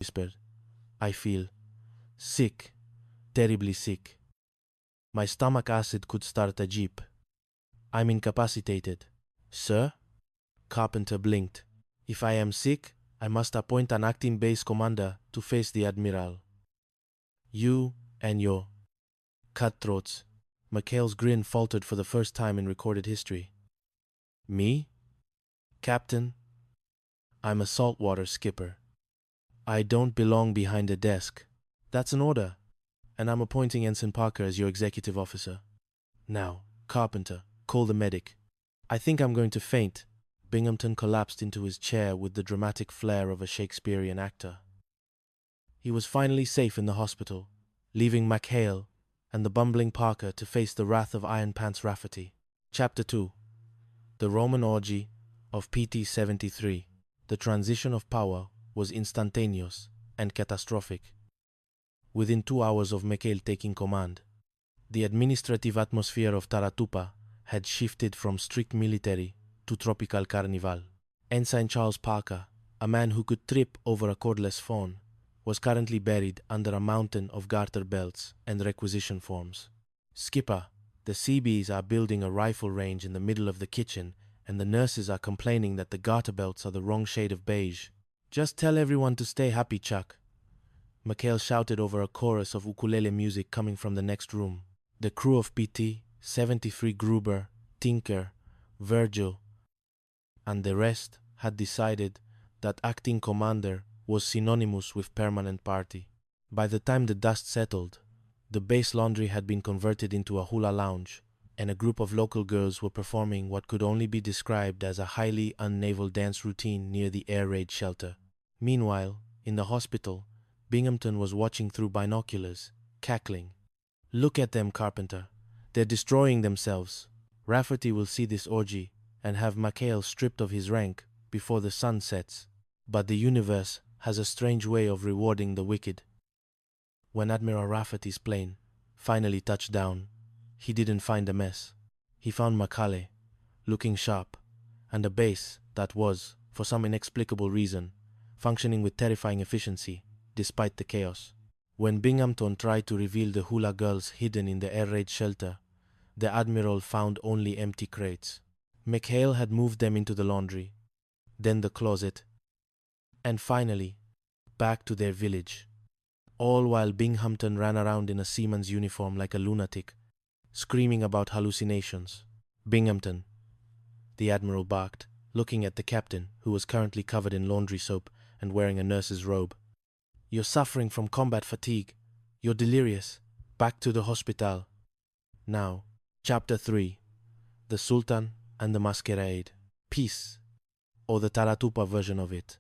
whispered. I feel sick, terribly sick. My stomach acid could start a jeep. I'm incapacitated. Sir? Carpenter blinked. If I am sick, I must appoint an acting base commander to face the Admiral. You and your cutthroats. McHale's grin faltered for the first time in recorded history. Me? Captain? I'm a saltwater skipper. I don't belong behind a desk. That's an order, and I'm appointing Ensign Parker as your executive officer. Now, Carpenter, call the medic. I think I'm going to faint. Binghamton collapsed into his chair with the dramatic flair of a Shakespearean actor. He was finally safe in the hospital, leaving McHale and the bumbling Parker to face the wrath of Iron Pants Rafferty. Chapter 2. The Roman Orgy of PT-73. The transition of power was instantaneous and catastrophic. Within 2 hours of McHale taking command, the administrative atmosphere of Taratupa had shifted from strict military to tropical carnival. Ensign Charles Parker, a man who could trip over a cordless phone, was currently buried under a mountain of garter belts and requisition forms. Skipper, the Seabees are building a rifle range in the middle of the kitchen, and the nurses are complaining that the garter belts are the wrong shade of beige. Just tell everyone to stay happy, Chuck. McHale shouted over a chorus of ukulele music coming from the next room. The crew of PT, 73 Gruber, Tinker, Virgil, and the rest had decided that acting commander was synonymous with permanent party. By the time the dust settled, the base laundry had been converted into a hula lounge, and a group of local girls were performing what could only be described as a highly un-naval dance routine near the air raid shelter. Meanwhile, in the hospital, Binghamton was watching through binoculars, cackling. Look at them, Carpenter. They're destroying themselves. Rafferty will see this orgy and have McHale stripped of his rank before the sun sets. But the universe has a strange way of rewarding the wicked. When Admiral Rafferty's plane finally touched down, he didn't find a mess. He found Macaulay, looking sharp, and a base that was, for some inexplicable reason, functioning with terrifying efficiency, despite the chaos. When Binghamton tried to reveal the hula girls hidden in the air raid shelter, the Admiral found only empty crates. McHale had moved them into the laundry, then the closet, and finally, back to their village. All while Binghamton ran around in a seaman's uniform like a lunatic, screaming about hallucinations. Binghamton, the Admiral barked, looking at the captain, who was currently covered in laundry soap and wearing a nurse's robe. You're suffering from combat fatigue. You're delirious. Back to the hospital. Now, Chapter 3. The Sultan and the Masquerade. Peace, or the Taratupa version of it,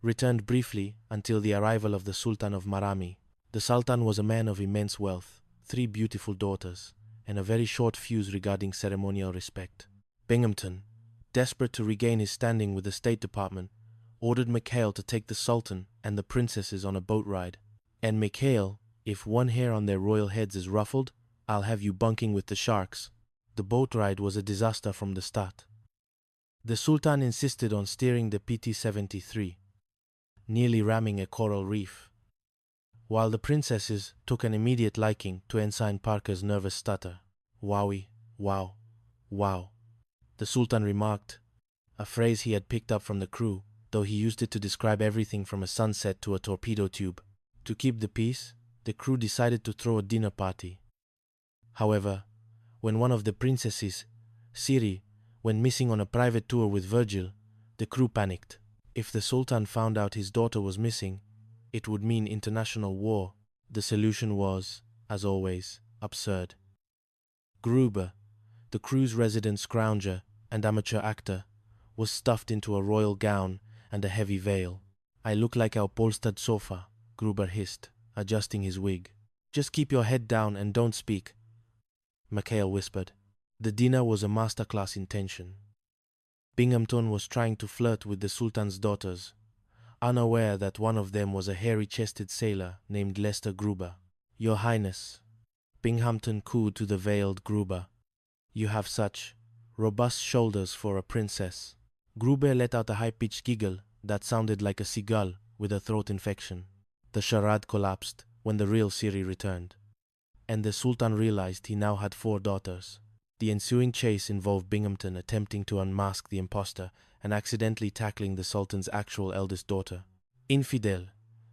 returned briefly until the arrival of the Sultan of Marami. The Sultan was a man of immense wealth, 3 beautiful daughters, and a very short fuse regarding ceremonial respect. Binghamton, desperate to regain his standing with the State Department, ordered McHale to take the Sultan and the princesses on a boat ride. And McHale, if one hair on their royal heads is ruffled, I'll have you bunking with the sharks. The boat ride was a disaster from the start. The Sultan insisted on steering the PT-73, nearly ramming a coral reef, while the princesses took an immediate liking to Ensign Parker's nervous stutter. Wowie, wow, wow, the Sultan remarked, a phrase he had picked up from the crew, though he used it to describe everything from a sunset to a torpedo tube. To keep the peace, the crew decided to throw a dinner party. However, when one of the princesses, Siri, went missing on a private tour with Virgil, the crew panicked. If the Sultan found out his daughter was missing, it would mean international war. The solution was, as always, absurd. Gruber, the crew's resident scrounger and amateur actor, was stuffed into a royal gown and a heavy veil. I look like a upholstered sofa, Gruber hissed, adjusting his wig. Just keep your head down and don't speak, McHale whispered. The dinner was a masterclass in tension. Binghamton was trying to flirt with the Sultan's daughters, unaware that one of them was a hairy-chested sailor named Lester Gruber. Your Highness, Binghamton cooed to the veiled Gruber. You have such robust shoulders for a princess. Gruber let out a high-pitched giggle that sounded like a seagull with a throat infection. The charade collapsed when the real Siri returned, and the Sultan realized he now had 4 daughters. The ensuing chase involved Binghamton attempting to unmask the imposter and accidentally tackling the Sultan's actual eldest daughter. "Infidel,"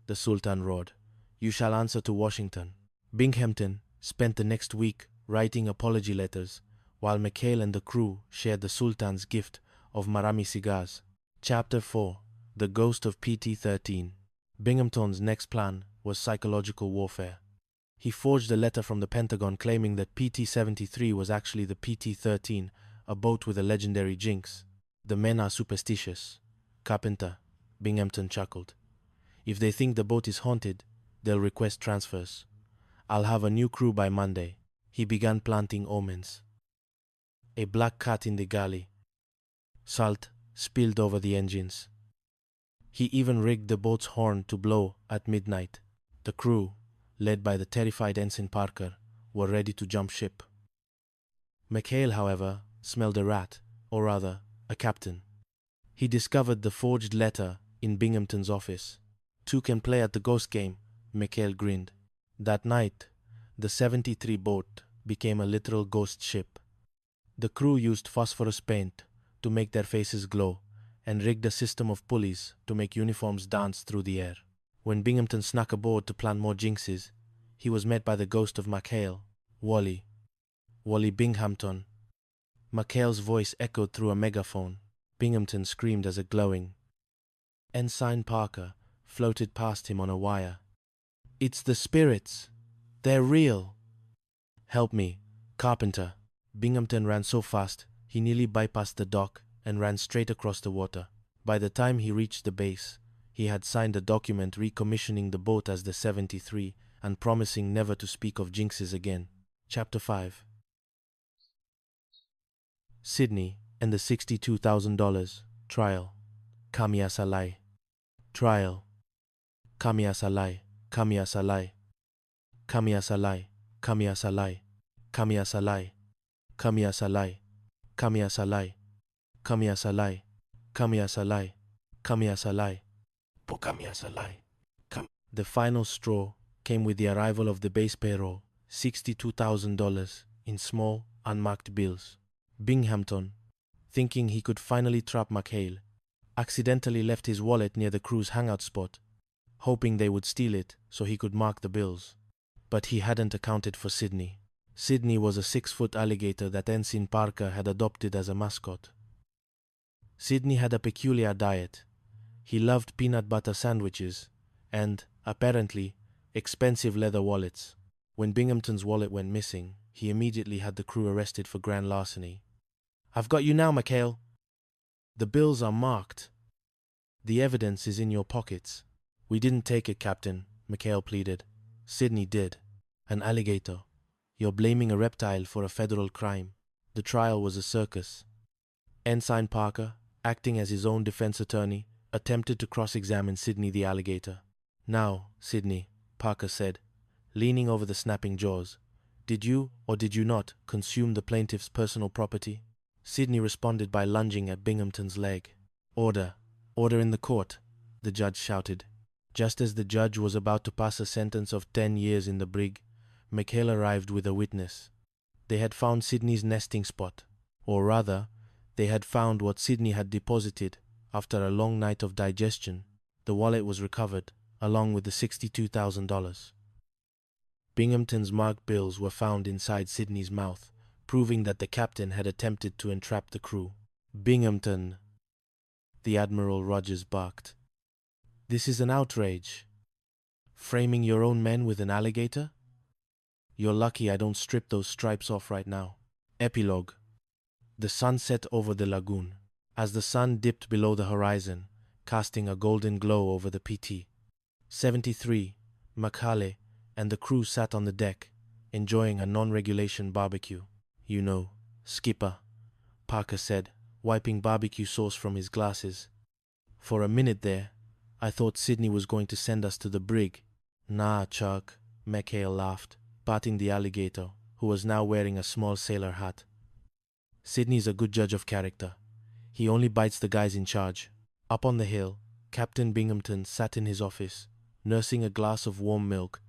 the Sultan roared, "you shall answer to Washington." Binghamton spent the next week writing apology letters, while Mikhail and the crew shared the Sultan's gift of Marami cigars. Chapter 4: The Ghost of PT-13. Binghamton's next plan was psychological warfare. He forged a letter from the Pentagon claiming that PT-73 was actually the PT-13, a boat with a legendary jinx. "The men are superstitious, Carpenter," Binghamton chuckled. "If they think the boat is haunted, they'll request transfers. I'll have a new crew by Monday." He began planting omens. A black cat in the galley. Salt spilled over the engines. He even rigged the boat's horn to blow at midnight. The crew, led by the terrified Ensign Parker, were ready to jump ship. Mikhail, however, smelled a rat, or rather, a captain. He discovered the forged letter in Binghamton's office. "Two can play at the ghost game," Mikhail grinned. That night, the 73 boat became a literal ghost ship. The crew used phosphorus paint to make their faces glow and rigged a system of pulleys to make uniforms dance through the air. When Binghamton snuck aboard to plant more jinxes, he was met by the ghost of Mikhail, Wally Binghamton. Mikhail's voice echoed through a megaphone. Binghamton screamed as a glowing Ensign Parker floated past him on a wire. "It's the spirits! They're real! Help me, Carpenter!" Binghamton ran so fast, he nearly bypassed the dock and ran straight across the water. By the time he reached the base, he had signed a document recommissioning the boat as the 73 and promising never to speak of jinxes again. Chapter 5. Sydney and the $62,000 trial. Kamia Salai. Trial. Kamia Salai. Kamia Salai. Kamia Salai. Kamia Salai. Kamia Salai. Kamia Salai. Kamia Salai. Kamia Salai. Kamia Salai. Kamia Salai. Kamia Salai. The final straw came with the arrival of the base payroll, $62,000 in small, unmarked bills. Binghamton, thinking he could finally trap Mikhail, accidentally left his wallet near the crew's hangout spot, hoping they would steal it so he could mark the bills. But he hadn't accounted for Sydney. Sydney was a 6-foot alligator that Ensign Parker had adopted as a mascot. Sydney had a peculiar diet. He loved peanut butter sandwiches and, apparently, expensive leather wallets. When Binghamton's wallet went missing, he immediately had the crew arrested for grand larceny. "I've got you now, Mikhail." "The bills are marked. The evidence is in your pockets." "We didn't take it, Captain," Mikhail pleaded. "Sydney did. An alligator. You're blaming a reptile for a federal crime." The trial was a circus. Ensign Parker, acting as his own defense attorney, attempted to cross-examine Sydney the alligator. "Now, Sydney," Parker said, leaning over the snapping jaws, "did you or did you not consume the plaintiff's personal property?" Sydney responded by lunging at Binghamton's leg. "Order! Order in the court!" the judge shouted. Just as the judge was about to pass a sentence of 10 years in the brig, Mikhail arrived with a witness. They had found Sydney's nesting spot, or rather, they had found what Sydney had deposited after a long night of digestion. The wallet was recovered, along with the $62,000. Binghamton's marked bills were found inside Sydney's mouth, proving that the captain had attempted to entrap the crew. "Binghamton," the Admiral Rogers barked. "This is an outrage. Framing your own men with an alligator? You're lucky I don't strip those stripes off right now." Epilogue. The sun set over the lagoon. As the sun dipped below the horizon, casting a golden glow over the PT 73, Macaulay, and the crew sat on the deck, enjoying a non-regulation barbecue. "You know, Skipper," Parker said, wiping barbecue sauce from his glasses. "For a minute there, I thought Sydney was going to send us to the brig." "Nah, Chuck," Mikhail laughed, patting the alligator, who was now wearing a small sailor hat. "Sydney's a good judge of character. He only bites the guys in charge." Up on the hill, Captain Binghamton sat in his office, nursing a glass of warm milk